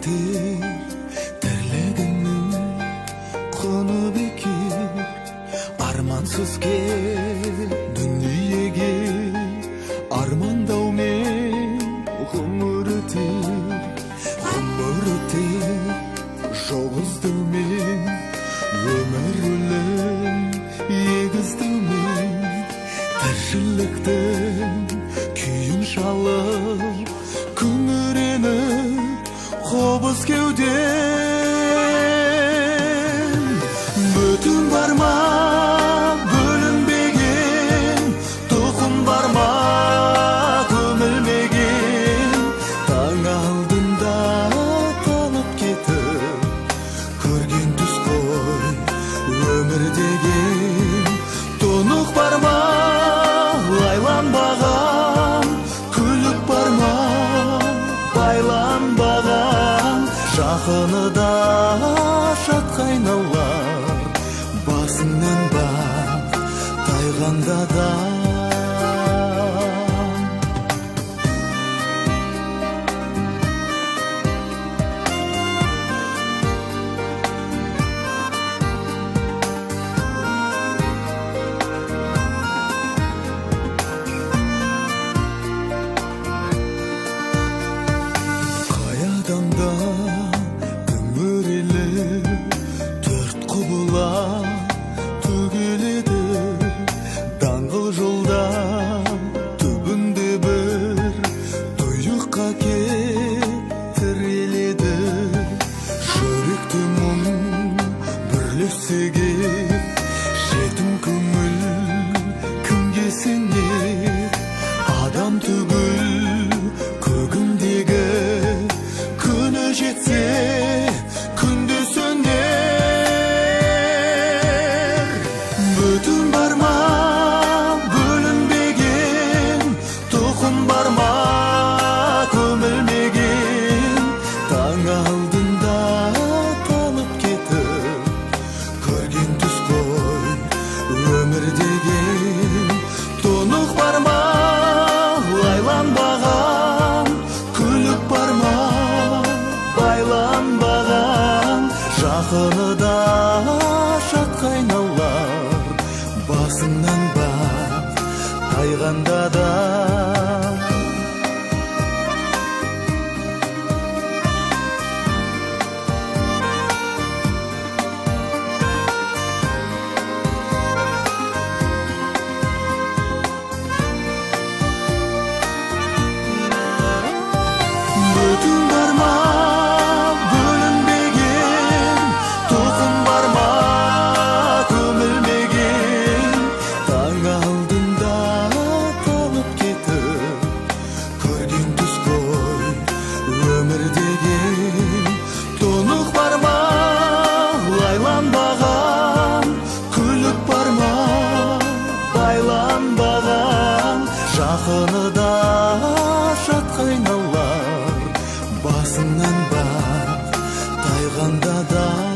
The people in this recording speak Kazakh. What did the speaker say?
бітер тірлігімнің құны бекер армансыз кел дүниеге армандаумен ғұмыр өтер жол іздеумен өмір өлім егіздеумен тіршіліктің күйін шалып күңіреніп қобыз кеуден бүтін бар ма бөлінбеген тұқым бар ма көмілмеген таң алдында талып кетіп көрген түс қой өмір деген тұнық бар ма лайланбаған күлік бар ма байланбаған жақыныда шатқа айналар басыңнан бақ тайғанда да төрт құбылақ төгіледі даңғыл жолда түбінде бір тұйыққа кеп тіреледі жүректі мұң бірлесе кеп жетім көңіл кімге сенер адам түгіл көгімдегі күні жетсе күнде сөнер бүтін бар ма бөлінбеген тұқым бар ма көмілмеген таң алдында талып кетіп көрген түс қой өмір деген тұнық бар ма лайланбаған күлік бар ма байланбаған жақыныда шатқа айналар басыңнан бақ тайғанда да бүтін бар ма бөлінбеген тұқым бар ма көмілмеген таң алдында талып кетіп көрген түс қой өмір деген тұнық бар ма лайланбаған күлік бар ма байланбаған жақыныда шатқа айналар басыңнан бақ тайғанда да